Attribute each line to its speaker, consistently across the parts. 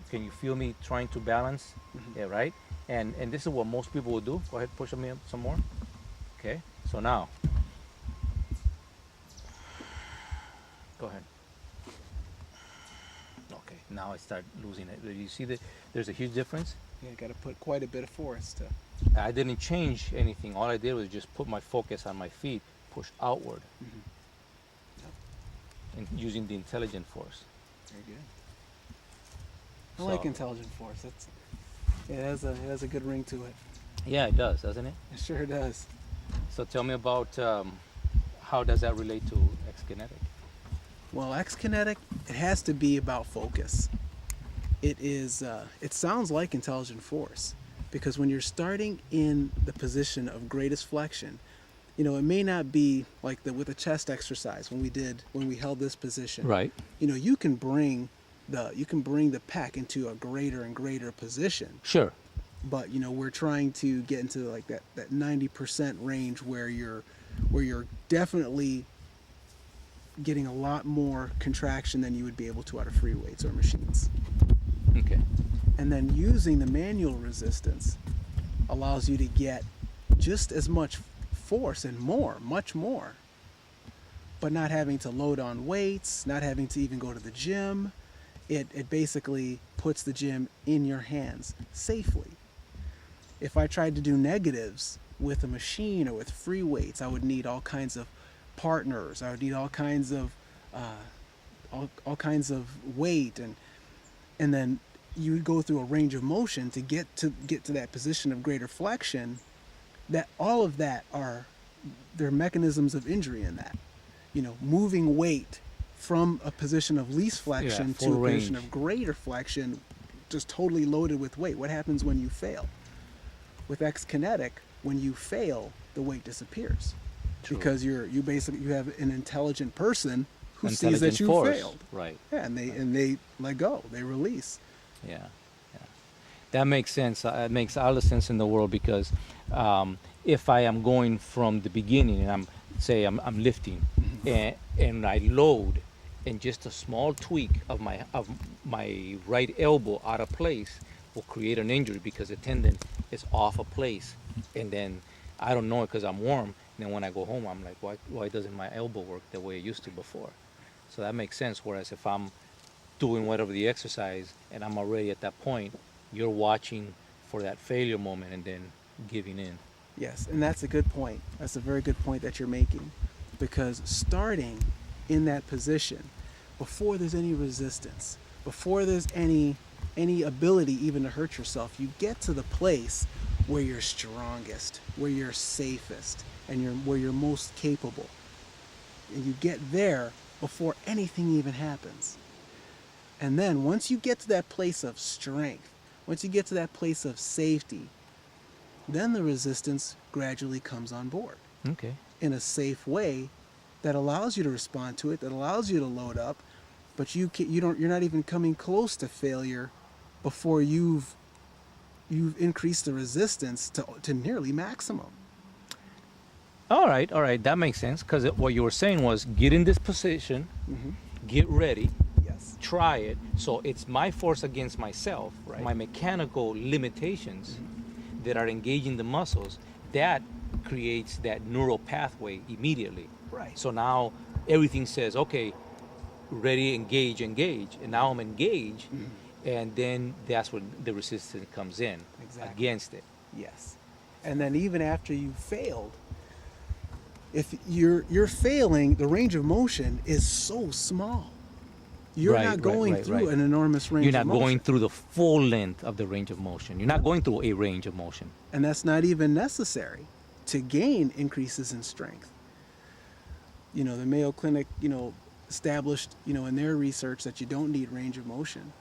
Speaker 1: Can you feel me trying to balance? Yeah, right. And this is what most people will do. Go ahead, push me up some more. Okay. So now, go ahead. Okay. Now I start losing it. You see that there's a huge difference.
Speaker 2: Yeah, got to put quite a bit of force to.
Speaker 1: I didn't change anything. All I did was just put my focus on my feet, push outward,
Speaker 2: Yep,
Speaker 1: and using the intelligent force.
Speaker 2: very good. I like
Speaker 1: So-
Speaker 2: intelligent force. It has a good ring to it.
Speaker 1: Yeah, it does, doesn't it?
Speaker 2: It sure does.
Speaker 1: So tell me about how does that relate to X-Kinetic?
Speaker 2: Well, X-Kinetic, it has to be about focus. It is. It sounds like intelligent force, because when you're starting in the position of greatest flexion, it may not be like with the chest exercise when we held this position.
Speaker 1: Right.
Speaker 2: You can bring the pec into a greater and greater position,
Speaker 1: Sure.
Speaker 2: but we're trying to get into like that 90% range where you're definitely getting a lot more contraction than you would be able to out of free weights or machines.
Speaker 1: Okay.
Speaker 2: And then using the manual resistance allows you to get just as much force and much more, but not having to load on weights, not having to even go to the gym. It basically puts the gym in your hands safely. If I tried to do negatives with a machine or with free weights, I would need all kinds of partners. I would need all kinds of weight, and then you would go through a range of motion to get to that position of greater flexion. That all of that there are mechanisms of injury in that. Moving weight from a position of least flexion to a
Speaker 1: full
Speaker 2: position
Speaker 1: range.
Speaker 2: of greater flexion, just totally loaded with weight. What happens when you fail? With X-Kinetic, when you fail, the weight disappears.
Speaker 1: True.
Speaker 2: Because you have an intelligent person who sees that
Speaker 1: Intelligent
Speaker 2: you
Speaker 1: force.
Speaker 2: failed.
Speaker 1: Right.
Speaker 2: Yeah, and they let go. They release.
Speaker 1: Yeah. Yeah. That makes sense. It makes all the sense in the world, because if I am going from the beginning and I'm lifting and I load, and just a small tweak of my right elbow out of place will create an injury because the tendon is off of place, and then I don't know it because I'm warm. And then when I go home, I'm like, why doesn't my elbow work the way it used to before? So that makes sense. Whereas if I'm doing whatever the exercise and I'm already at that point, you're watching for that failure moment and then giving in.
Speaker 2: Yes, and that's a good point. That's a very good point that you're making, because starting in that position, before there's any resistance, before there's any ability even to hurt yourself, you get to the place where you're strongest, where you're safest, and where you're most capable. And you get there before anything even happens. And then once you get to that place of strength, once you get to that place of safety, then the resistance gradually comes on board
Speaker 1: Okay.
Speaker 2: in a safe way that allows you to respond to it, that allows you to load up, but you're not even coming close to failure before you've increased the resistance to nearly maximum.
Speaker 1: All right. That makes sense, because what you were saying was get in this position, get ready,
Speaker 2: Yes.
Speaker 1: try it. So it's my force against myself,
Speaker 2: Right.
Speaker 1: my mechanical limitations that are engaging the muscles. That creates that neural pathway immediately.
Speaker 2: Right.
Speaker 1: So now everything says, okay, ready, engage, and now I'm engaged, and then that's when the resistance comes in
Speaker 2: Exactly.
Speaker 1: against it.
Speaker 2: Yes. And then even after you failed, if you're failing, the range of motion is so small. You're
Speaker 1: Right,
Speaker 2: not
Speaker 1: right,
Speaker 2: going
Speaker 1: right,
Speaker 2: through
Speaker 1: right.
Speaker 2: an enormous range
Speaker 1: You're
Speaker 2: of
Speaker 1: not
Speaker 2: motion.
Speaker 1: going through the full length of the range of motion. You're not going through a range of motion.
Speaker 2: And that's not even necessary to gain increases in strength. The Mayo Clinic, established, in their research that you don't need range of motion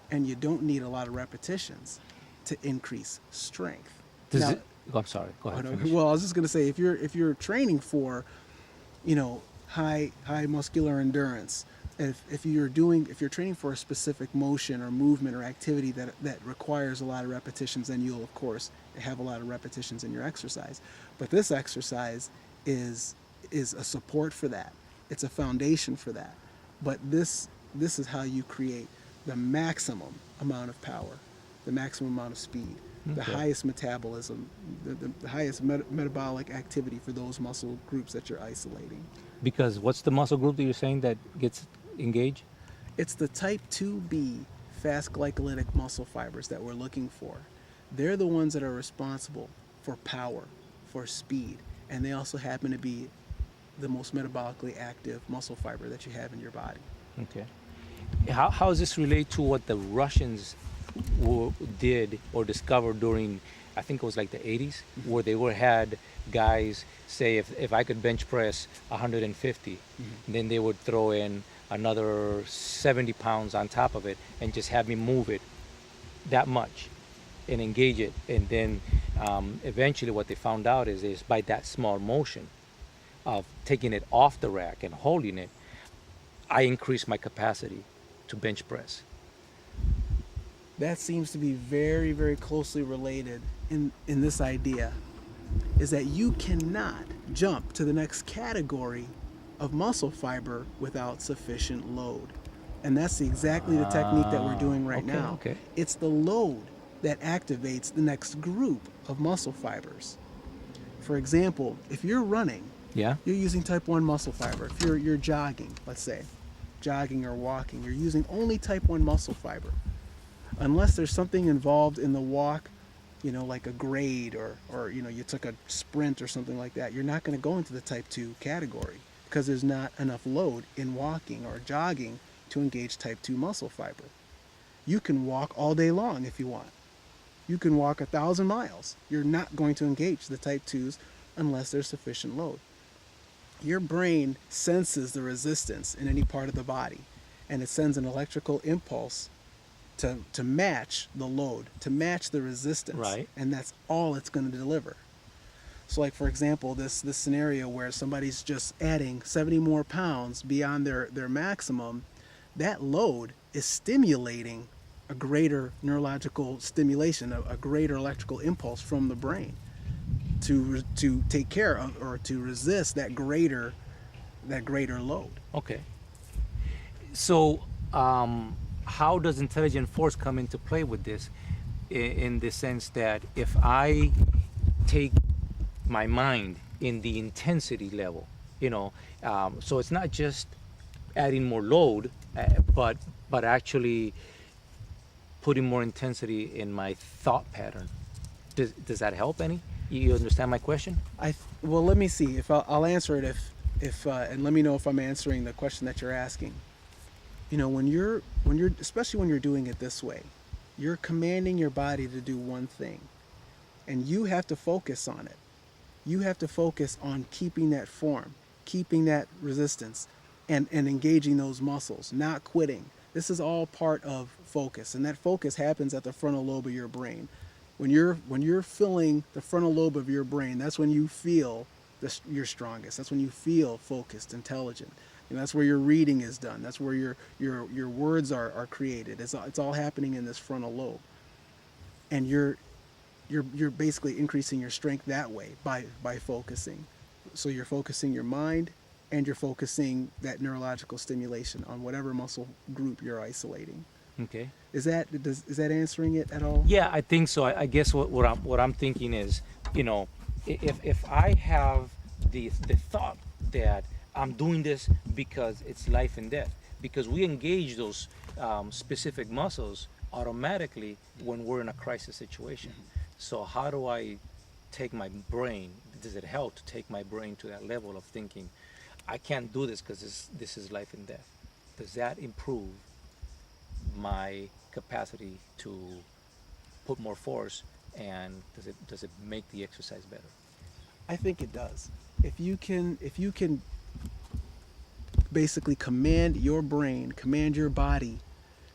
Speaker 2: and you don't need a lot of repetitions to increase strength. Now-
Speaker 1: I'm sorry. Go ahead. finish.
Speaker 2: Well, I was just going to say, if you're training for, high muscular endurance, if you're training for a specific motion or movement or activity that requires a lot of repetitions, then you'll of course have a lot of repetitions in your exercise. But this exercise is a support for that. It's a foundation for that. But this is how you create the maximum amount of power, the maximum amount of speed, the
Speaker 1: Okay.
Speaker 2: highest metabolism, the highest metabolic activity for those muscle groups that you're isolating.
Speaker 1: Because what's the muscle group that you're saying that gets engaged?
Speaker 2: It's the type 2B fast glycolytic muscle fibers that we're looking for. They're the ones that are responsible for power, for speed, and they also happen to be the most metabolically active muscle fiber that you have in your body.
Speaker 1: Okay. How does this relate to what the Russians did or discovered during, I think it was like the 80s, where they had guys say if I could bench press 150, then they would throw in another 70 pounds on top of it and just have me move it that much and engage it. And then eventually what they found out is by that small motion of taking it off the rack and holding it, I increase my capacity to bench press.
Speaker 2: That seems to be very, very closely related in this idea, is that you cannot jump to the next category of muscle fiber without sufficient load. And that's exactly the technique that we're doing right
Speaker 1: Okay,
Speaker 2: now.
Speaker 1: okay.
Speaker 2: It's the load that activates the next group of muscle fibers. For example, if you're running,
Speaker 1: Yeah?
Speaker 2: you're using type 1 muscle fiber. If you're jogging, let's say, jogging or walking, you're using only type 1 muscle fiber. Unless there's something involved in the walk, like a grade or you took a sprint or something like that, you're not going to go into the type 2 category because there's not enough load in walking or jogging to engage type 2 muscle fiber. You can walk all day long if you want. You can walk 1,000 miles. You're not going to engage the type 2s unless there's sufficient load. Your brain senses the resistance in any part of the body, and it sends an electrical impulse to match the load, to match the resistance.
Speaker 1: Right.
Speaker 2: And that's all it's going to deliver. So like, for example, this scenario where somebody's just adding 70 more pounds beyond their maximum, that load is stimulating a greater neurological stimulation, a greater electrical impulse from the brain to take care of or to resist that greater load.
Speaker 1: Okay. So, how does intelligent force come into play with this? In the sense that if I take my mind in the intensity level, so it's not just adding more load, but actually putting more intensity in my thought pattern. Does that help any? You understand my question?
Speaker 2: Well, let me see if I'll answer it if and let me know if I'm answering the question that you're asking. When you're especially when you're doing it this way, you're commanding your body to do one thing, and you have to focus on it. You have to focus on keeping that form, keeping that resistance, and engaging those muscles, not quitting. This is all part of focus, and that focus happens at the frontal lobe of your brain. When you're filling the frontal lobe of your brain, that's when you feel you're strongest. That's when you feel focused, intelligent. And that's where your reading is done. That's where your words are created. It's all happening in this frontal lobe. And you're basically increasing your strength that way by focusing. So you're focusing your mind and you're focusing that neurological stimulation on whatever muscle group you're isolating.
Speaker 1: Okay.
Speaker 2: Is that answering it at all?
Speaker 1: Yeah, I think so. I guess what I'm thinking is, if I have the thought that I'm doing this because it's life and death, because we engage those specific muscles automatically when we're in a crisis situation. So how do I take my brain? Does it help to take my brain to that level of thinking, I can't do this because this is life and death? Does that improve my capacity to put more force, and does it make the exercise better?
Speaker 2: I think it does. If you can basically command your brain, command your body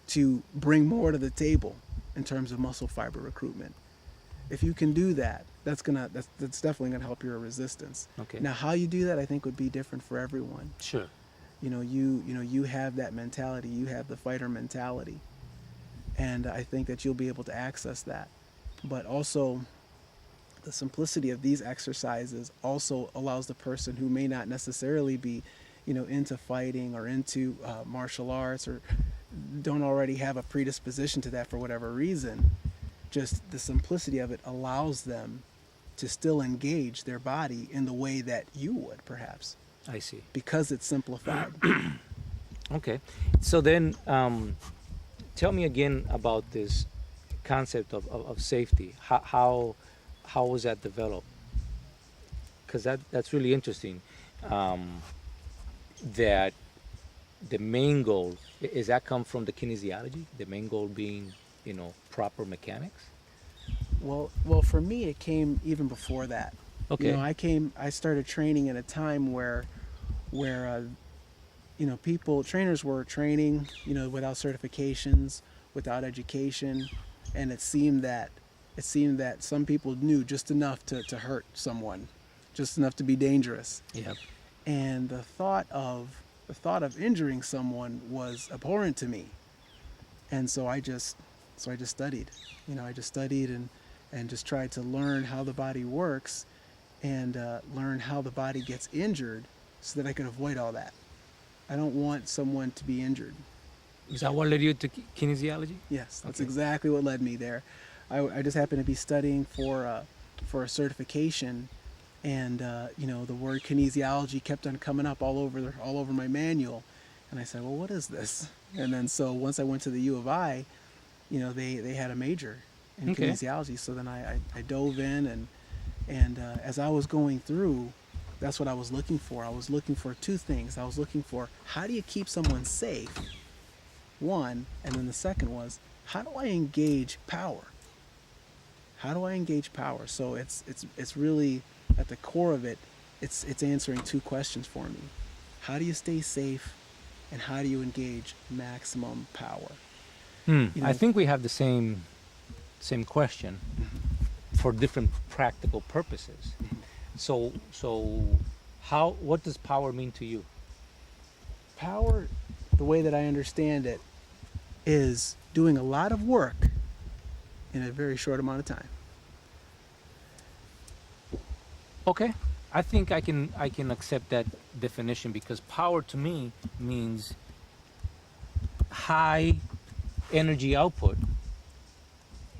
Speaker 2: to bring more to the table in terms of muscle fiber recruitment. If you can do that, that's definitely gonna help your resistance.
Speaker 1: Okay.
Speaker 2: Now, how you do that, I think, would be different for everyone.
Speaker 1: Sure.
Speaker 2: You have that mentality. You have the fighter mentality, and I think that you'll be able to access that. But also, the simplicity of these exercises also allows the person who may not necessarily be, into fighting or into martial arts or don't already have a predisposition to that for whatever reason, just the simplicity of it allows them to still engage their body in the way that you would, perhaps,
Speaker 1: I see.
Speaker 2: because it's simplified.
Speaker 1: Okay. So then, tell me again about this concept of safety. How was that developed? Because that's really interesting. That the main goal is that come from the kinesiology. The main goal being, proper mechanics.
Speaker 2: Well, for me, it came even before that.
Speaker 1: Okay.
Speaker 2: I started training at a time where trainers were training, without certifications, without education, and it seemed that some people knew just enough to hurt someone, just enough to be dangerous.
Speaker 1: Yep.
Speaker 2: And the thought of injuring someone was abhorrent to me. And so I just studied. I just studied and just tried to learn how the body works and learn how the body gets injured so that I could avoid all that. I don't want someone to be injured.
Speaker 1: Is that what led you to kinesiology?
Speaker 2: Yes, that's
Speaker 1: Okay.
Speaker 2: exactly what led me there. I just happened to be studying for a certification, and the word kinesiology kept on coming up all over my manual, and I said, well, what is this? And then so once I went to the U of I, they had a major in
Speaker 1: Okay.
Speaker 2: kinesiology. So then I dove in, and as I was going through, that's what I was looking for. I was looking for two things. I was looking for, how do you keep someone safe? One, and then the second was, how do I engage power? How do I engage power? So it's really at the core of it. It's answering two questions for me. How do you stay safe, and how do you engage maximum power?
Speaker 1: I think we have the same question for different practical purposes. So what does power mean to you?
Speaker 2: Power, the way that I understand it, is doing a lot of work in a very short amount of time.
Speaker 1: Okay, I think I can accept that definition, because power to me means high energy output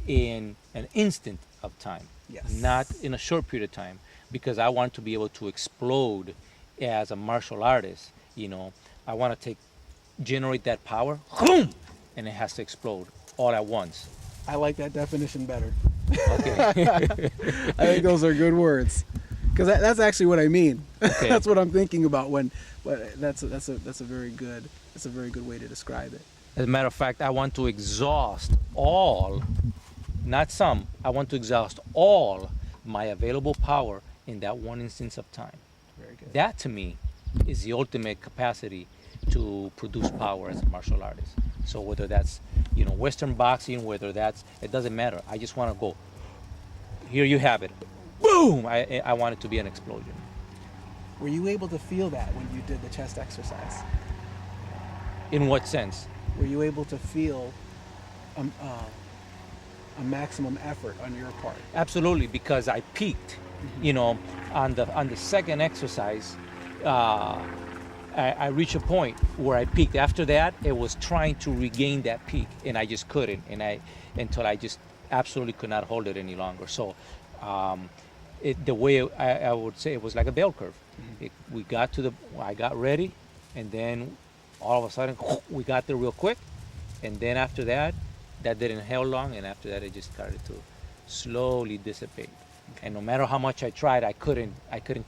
Speaker 1: in an instant of time,
Speaker 2: Yes.
Speaker 1: not in a short period of time, because I want to be able to explode as a martial artist. I want to generate that power, boom, and it has to explode all at once.
Speaker 2: I like that definition better.
Speaker 1: Okay.
Speaker 2: I think those are good words, because that's actually what I mean.
Speaker 1: Okay.
Speaker 2: That's what I'm thinking about when. But that's a very good way to describe it.
Speaker 1: As a matter of fact, I want to exhaust all, not some, I want to exhaust all my available power in that one instance of time.
Speaker 2: Very good.
Speaker 1: That to me is the ultimate capacity to produce power as a martial artist. So whether that's, Western boxing, it doesn't matter. I just want to go, here you have it. Boom! I want it to be an explosion.
Speaker 2: Were you able to feel that when you did the chest exercise?
Speaker 1: In what sense?
Speaker 2: Were you able to feel a maximum effort on your part?
Speaker 1: Absolutely, because I peaked. On the second exercise, I reached a point where I peaked. After that, it was trying to regain that peak, and I just couldn't. Until I just absolutely could not hold it any longer. So, the way I would say it was like a bell curve. I got ready, and then all of a sudden we got there real quick, and then after that didn't held long, and after that it just started to slowly dissipate. And no matter how much I tried, I couldn't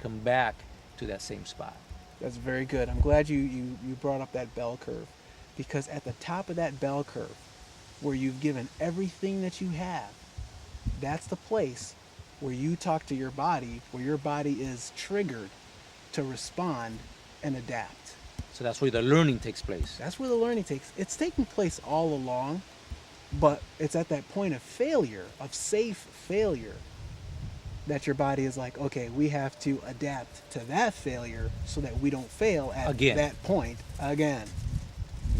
Speaker 1: come back to that same spot.
Speaker 2: That's very good. I'm glad you brought up that bell curve, because at the top of that bell curve, where you've given everything that you have, that's the place where you talk to your body, where your body is triggered to respond and adapt.
Speaker 1: So that's where the learning takes place.
Speaker 2: That's where the learning it's taking place all along, but it's at that point of failure, of safe failure, that your body is like, okay, we have to adapt to that failure so that we don't fail at
Speaker 1: Again.
Speaker 2: that point again.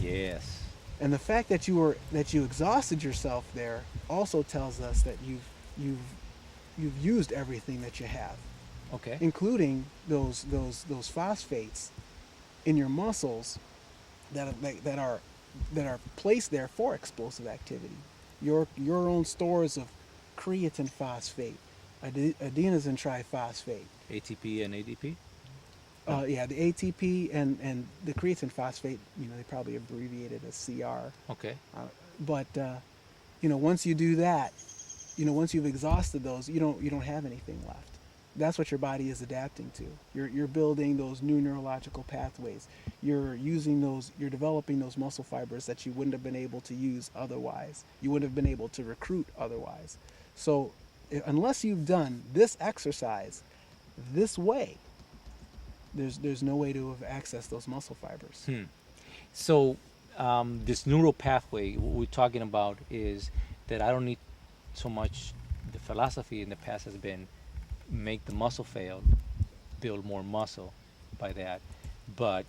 Speaker 1: Yes.
Speaker 2: And the fact that you exhausted yourself there also tells us that you've used everything that you have,
Speaker 1: Okay.
Speaker 2: including those phosphates in your muscles that are that are placed there for explosive activity. Your own stores of creatine phosphate, adenosine triphosphate,
Speaker 1: ATP and ADP.
Speaker 2: yeah, the ATP and the creatine phosphate. You know, they probably abbreviate it as CR.
Speaker 1: Okay.
Speaker 2: But you know, once you do that, you know, once you've exhausted those, you don't have anything left. That's what your body is adapting to. You're building those new neurological pathways. You're using those. You're developing those muscle fibers that you wouldn't have been able to use otherwise. You wouldn't have been able to recruit otherwise. So, unless you've done this exercise this way, there's no way to have accessed those muscle fibers.
Speaker 1: So this neural pathway, what we're talking about is that I don't need so much. The philosophy in the past has been make the muscle fail, build more muscle by that. But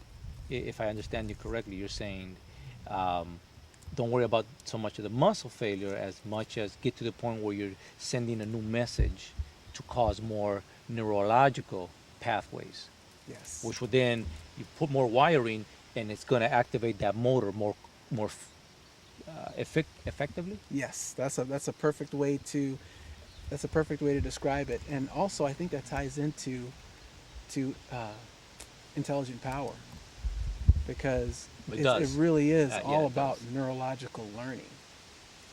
Speaker 1: if I understand you correctly, you're saying don't worry about so much of the muscle failure as much as get to the point where you're sending a new message to cause more neurological pathways,
Speaker 2: Yes.
Speaker 1: which would then you put more wiring and it's going to activate that motor more effectively.
Speaker 2: Yes, that's a perfect way to describe it. And also, I think that ties into intelligent power, because
Speaker 1: It
Speaker 2: it
Speaker 1: does.
Speaker 2: really is
Speaker 1: Yeah,
Speaker 2: all
Speaker 1: it
Speaker 2: about
Speaker 1: does.
Speaker 2: neurological learning.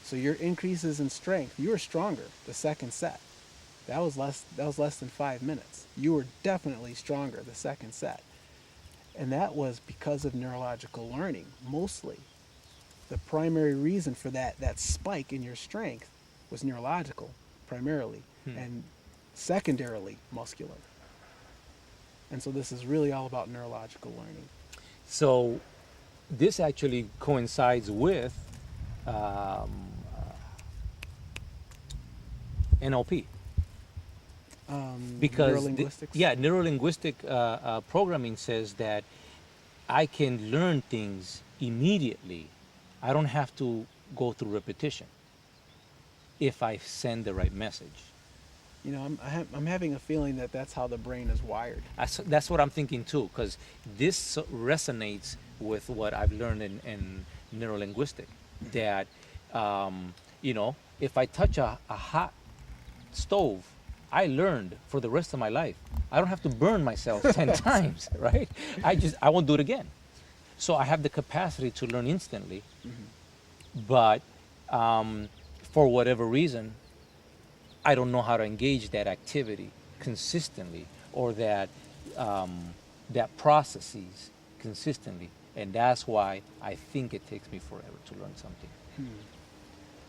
Speaker 2: So your increases in strength, you were stronger the second set. That was less than 5 minutes. You were definitely stronger the second set. And that was because of neurological learning, mostly. The primary reason for that spike in your strength was neurological, primarily, and secondarily muscular. And so this is really all about neurological learning.
Speaker 1: So this actually coincides with um, NLP. Because
Speaker 2: Neurolinguistics.
Speaker 1: neurolinguistic programming says that I can learn things immediately. I don't have to go through repetition if I send the right message.
Speaker 2: You know, I'm having a feeling that that's how the brain is wired.
Speaker 1: That's what I'm thinking too, because this resonates with what I've learned in neurolinguistic. That you know, if I touch a hot stove, I learned for the rest of my life. I don't have to burn myself 10 times, right? I won't do it again. So I have the capacity to learn instantly, but for whatever reason, I don't know how to engage that activity consistently, or that processes consistently, and that's why I think it takes me forever to learn something.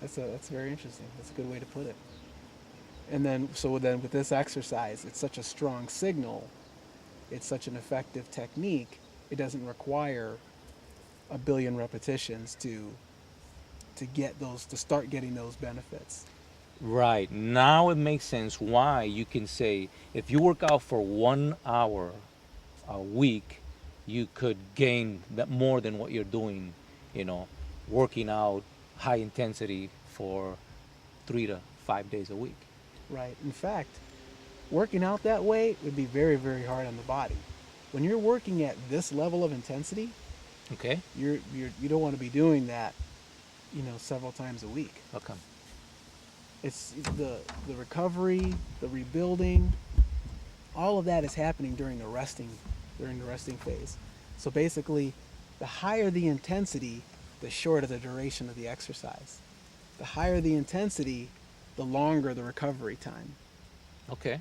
Speaker 2: That's very interesting. That's a good way to put it. And then with this exercise, it's such a strong signal. It's such an effective technique. It doesn't require a billion repetitions to start getting those benefits.
Speaker 1: Right. Now it makes sense why you can say if you work out for 1 hour a week, you could gain that more than what you're doing, you know, working out high intensity for 3 to 5 days a week.
Speaker 2: Right. In fact, working out that way would be very, very hard on the body. When you're working at this level of intensity,
Speaker 1: Okay?
Speaker 2: you don't want to be doing that, you know, several times a week.
Speaker 1: How come?
Speaker 2: It's the recovery, the rebuilding, all of that is happening during the resting phase. So basically, the higher the intensity, the shorter the duration of the exercise. The higher the intensity, the longer the recovery time,
Speaker 1: Okay.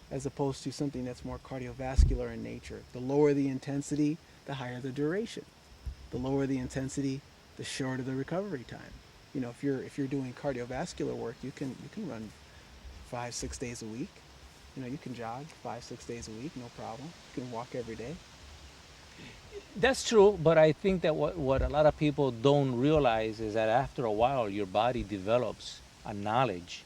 Speaker 2: as opposed to something that's more cardiovascular in nature. The lower the intensity, the higher the duration. The lower the intensity, the shorter the recovery time. You know, if you're doing cardiovascular work, you can run 5-6 days a week. You know, you can jog 5-6 days a week, no problem. You can walk every day.
Speaker 1: That's true, but I think that what a lot of people don't realize is that after a while, your body develops a knowledge,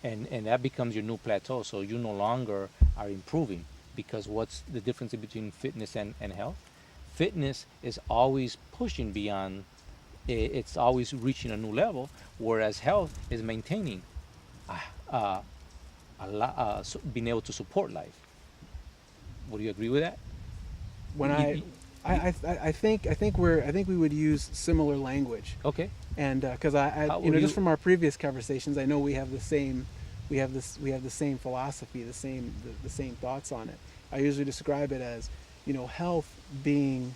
Speaker 1: and that becomes your new plateau. So you no longer are improving, because what's the difference between fitness and health? Fitness is always pushing beyond, it's always reaching a new level, whereas health is maintaining being able to support life. Would you agree with that?
Speaker 2: When
Speaker 1: You-
Speaker 2: I
Speaker 1: you-
Speaker 2: I think we would use similar language,
Speaker 1: Okay.
Speaker 2: and because I
Speaker 1: How
Speaker 2: you know
Speaker 1: would
Speaker 2: just
Speaker 1: you-
Speaker 2: from our previous conversations, I know we have the same philosophy, the same thoughts on it. I usually describe it as, health being,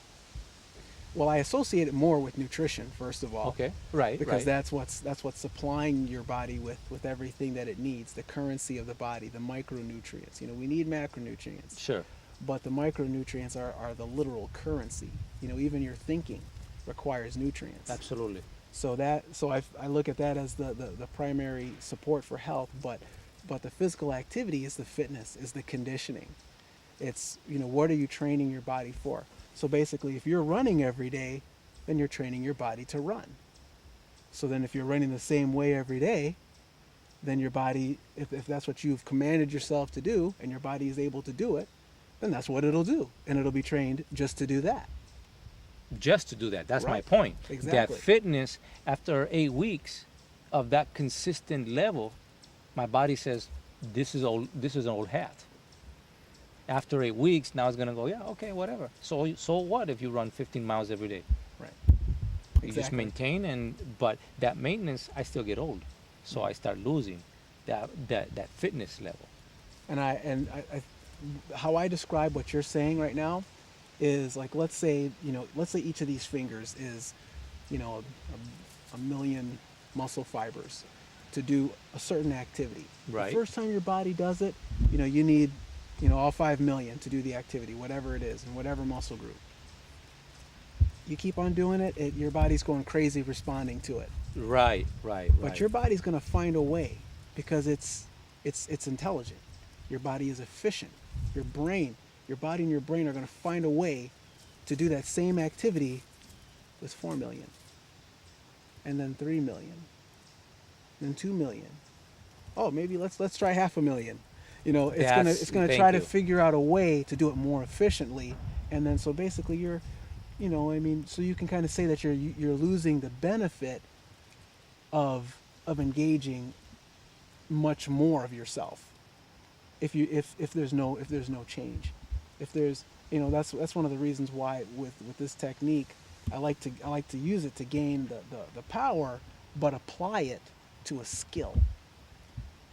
Speaker 2: well, I associate it more with nutrition first of all,
Speaker 1: Okay. Right.
Speaker 2: because
Speaker 1: Right.
Speaker 2: that's what's supplying your body with everything that it needs, the currency of the body, the micronutrients. We need macronutrients,
Speaker 1: Sure.
Speaker 2: but the micronutrients are the literal currency. Even your thinking requires nutrients.
Speaker 1: Absolutely.
Speaker 2: So I look at that as the primary support for health, but the physical activity is the fitness, is the conditioning. It's, what are you training your body for? So basically, if you're running every day, then you're training your body to run. So then if you're running the same way every day, then your body, if that's what you've commanded yourself to do and your body is able to do it, then that's what it'll do. And it'll be trained just to do that.
Speaker 1: Just to do that. That's my
Speaker 2: Right.
Speaker 1: point.
Speaker 2: Exactly.
Speaker 1: That fitness, after 8 weeks of that consistent level, my body says, "This is old. This is an old hat." After 8 weeks, now it's gonna go, "Yeah, okay, whatever." So what if you run 15 miles every day?
Speaker 2: Right.
Speaker 1: You just maintain, but that maintenance, I still get old, so I start losing that fitness level.
Speaker 2: And how I describe what you're saying right now is like, let's say each of these fingers is, a million muscle fibers to do a certain activity.
Speaker 1: Right.
Speaker 2: The first time your body does it, you need, all 5 million to do the activity, whatever it is, in whatever muscle group. You keep on doing it, your body's going crazy responding to it.
Speaker 1: Right.
Speaker 2: But your body's going to find a way, because it's intelligent. Your body is efficient. Your body and your brain are going to find a way to do that same activity with 4 million, and then 3 million, then 2 million. Oh, maybe let's try 500,000. It's gonna try to figure out a way to do it more efficiently, and then so basically you're, so you can kind of say that you're losing the benefit of engaging much more of yourself if there's no change. If there's, that's one of the reasons why with this technique I like to use it to gain the power, but apply it to a skill.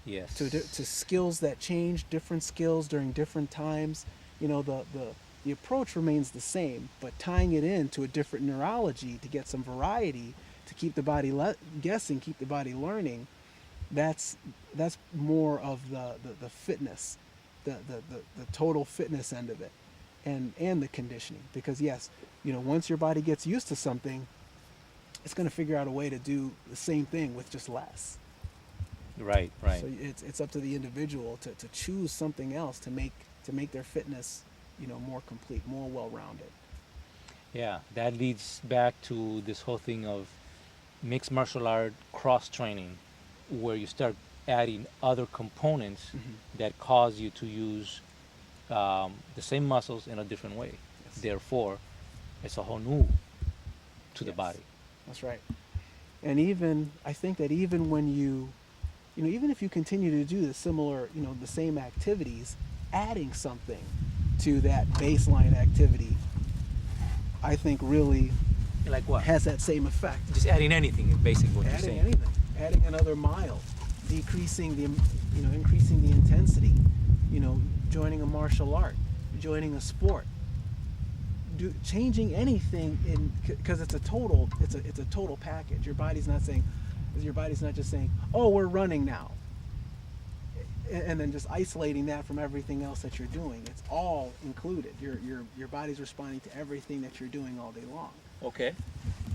Speaker 1: Yes.
Speaker 2: To skills that change, different skills during different times. The approach remains the same, but tying it into a different neurology to get some variety, to keep the body guessing, keep the body learning. That's more of the fitness, the total fitness end of it, and the conditioning. Because yes, once your body gets used to something, it's going to figure out a way to do the same thing with just less.
Speaker 1: Right.
Speaker 2: So it's up to the individual to choose something else to make their fitness, more complete, more well-rounded.
Speaker 1: Yeah, that leads back to this whole thing of mixed martial art cross training, where you start adding other components that cause you to use the same muscles in a different way.
Speaker 2: Yes.
Speaker 1: Therefore, it's a whole new to the
Speaker 2: Yes.
Speaker 1: body.
Speaker 2: That's right. And I think that even when even if you continue to do the similar, the same activities, adding something to that baseline activity, I think really
Speaker 1: Like what?
Speaker 2: has that same effect.
Speaker 1: Just adding anything is basically what you're
Speaker 2: Adding
Speaker 1: saying.
Speaker 2: anything, adding another mile, increasing the intensity, joining a martial art, joining a sport, changing anything because it's a total package. Your body's not just saying, "Oh, we're running now," and then just isolating that from everything else that you're doing. It's all included. Your body's responding to everything that you're doing all day long.
Speaker 1: Okay.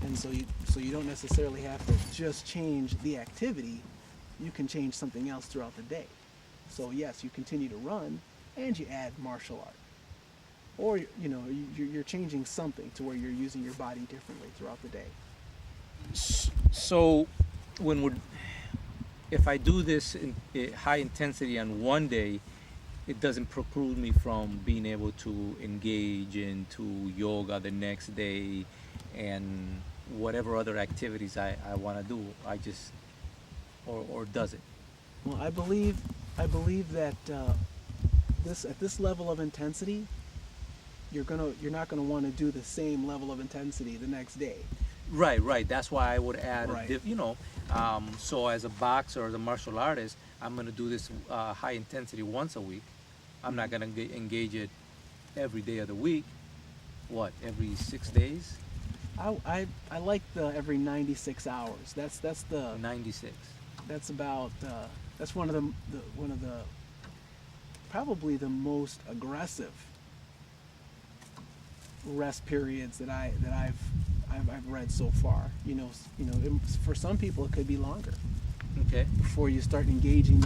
Speaker 2: And so you don't necessarily have to just change the activity. You can change something else throughout the day. So yes, you continue to run and you add martial art. Or you're changing something to where you're using your body differently throughout the day.
Speaker 1: So if I do this in high intensity on one day, it doesn't preclude me from being able to engage into yoga the next day and whatever other activities I want to do. I just or does it?
Speaker 2: Well, I believe that at this level of intensity, you're not gonna want to do the same level of intensity the next day.
Speaker 1: Right. That's why I would add,
Speaker 2: Right.
Speaker 1: so as a boxer or as a martial artist, I'm gonna do this high intensity once a week. I'm not gonna engage it every day of the week. What, every 6 days?
Speaker 2: I like the every 96 hours. That's the
Speaker 1: 96.
Speaker 2: that's about that's one of the probably the most aggressive rest periods that I've read so far. For some people it could be longer
Speaker 1: Okay.
Speaker 2: before you start engaging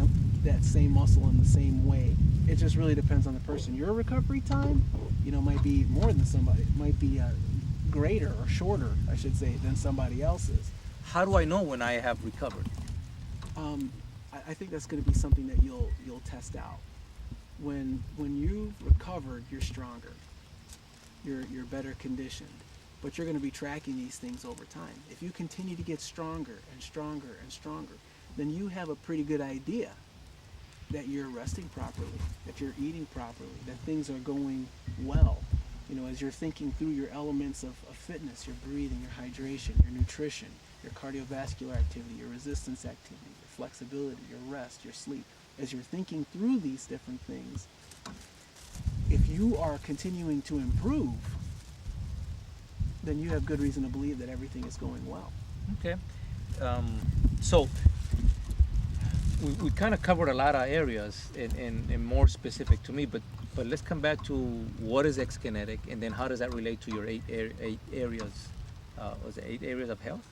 Speaker 2: that same muscle in the same way. It just really depends on the person. Your recovery time, might be more than somebody. It might be greater or shorter, I should say, than somebody else's.
Speaker 1: How do I know when I have recovered?
Speaker 2: I think that's going to be something that you'll test out. When you've recovered, you're stronger. You're better conditioned. But you're going to be tracking these things over time. If you continue to get stronger and stronger and stronger, then you have a pretty good idea that you're resting properly, that you're eating properly, that things are going well. As you're thinking through your elements of fitness, your breathing, your hydration, your nutrition, your cardiovascular activity, your resistance activity, your flexibility, your rest, your sleep. As you're thinking through these different things, if you are continuing to improve, then you have good reason to believe that everything is going well.
Speaker 1: Okay. So we kind of covered a lot of areas and more specific to me, but let's come back to what is Xkinetic, and then how does that relate to your eight areas? Was it 8 areas of health?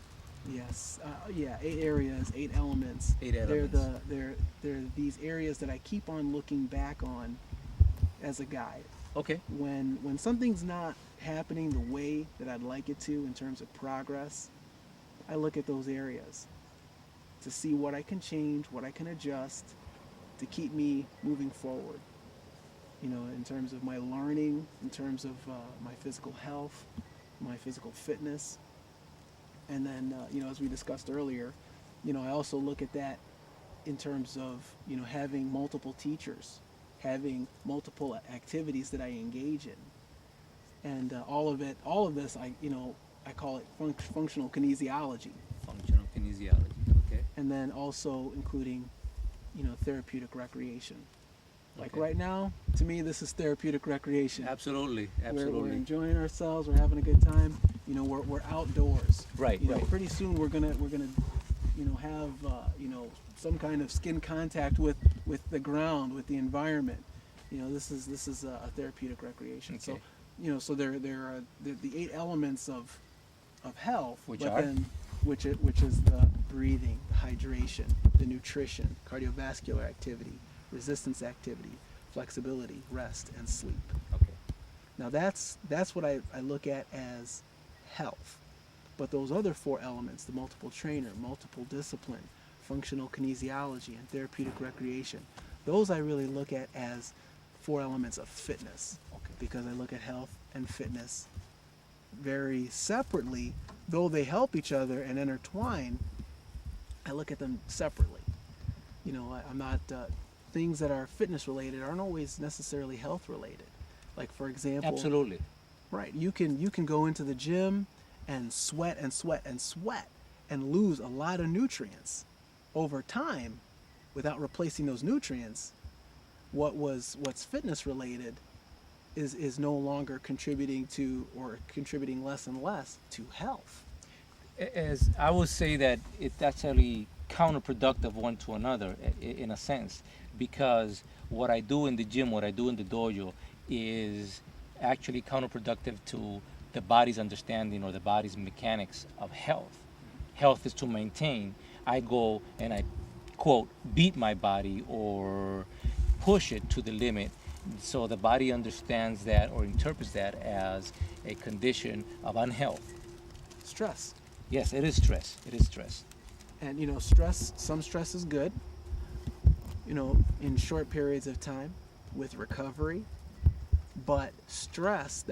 Speaker 2: Yes, 8 areas, 8 elements.
Speaker 1: 8 elements.
Speaker 2: They're these areas that I keep on looking back on as a guide.
Speaker 1: Okay.
Speaker 2: When something's not happening the way that I'd like it to in terms of progress, I look at those areas to see what I can change, what I can adjust to keep me moving forward. In terms of my learning, in terms of my physical health, my physical fitness. And then, as we discussed earlier, I also look at that in terms of, having multiple teachers, having multiple activities that I engage in. And all of this, I call it functional kinesiology.
Speaker 1: Functional kinesiology. Okay.
Speaker 2: And then also including, therapeutic recreation. Like
Speaker 1: Okay.
Speaker 2: right now, to me, this is therapeutic recreation.
Speaker 1: Absolutely.
Speaker 2: We're enjoying ourselves. We're having a good time. We're outdoors.
Speaker 1: Right. Right.
Speaker 2: Pretty soon we're gonna have some kind of skin contact with the ground, with the environment. This is a therapeutic recreation.
Speaker 1: Okay.
Speaker 2: So so there are the 8 elements of health,
Speaker 1: Which
Speaker 2: but
Speaker 1: are?
Speaker 2: then which is the breathing, the hydration, the nutrition, cardiovascular activity, resistance activity, flexibility, rest, and sleep.
Speaker 1: Okay.
Speaker 2: Now that's what I look at as health. But those other 4 elements, the multiple trainer, multiple discipline, functional kinesiology, and therapeutic recreation, those I really look at as 4 elements of fitness.
Speaker 1: Okay.
Speaker 2: Because I look at health and fitness very separately, though they help each other and intertwine. I look at them separately. I'm not things that are fitness related aren't always necessarily health related. Like, for example,
Speaker 1: Absolutely.
Speaker 2: right, you can go into the gym and sweat and sweat and sweat and lose a lot of nutrients over time without replacing those nutrients. What's fitness related is no longer contributing to, or contributing less and less to, health.
Speaker 1: As I would say that it's actually counterproductive one to another in a sense, because what I do in the gym, what I do in the dojo is actually counterproductive to the body's understanding or the body's mechanics of health. Health is to maintain. I go and I, quote, beat my body or push it to the limit, so the body understands that or interprets that as a condition of unhealth.
Speaker 2: Stress.
Speaker 1: Yes, it is stress. It is stress.
Speaker 2: And some stress is good, in short periods of time with recovery. But stress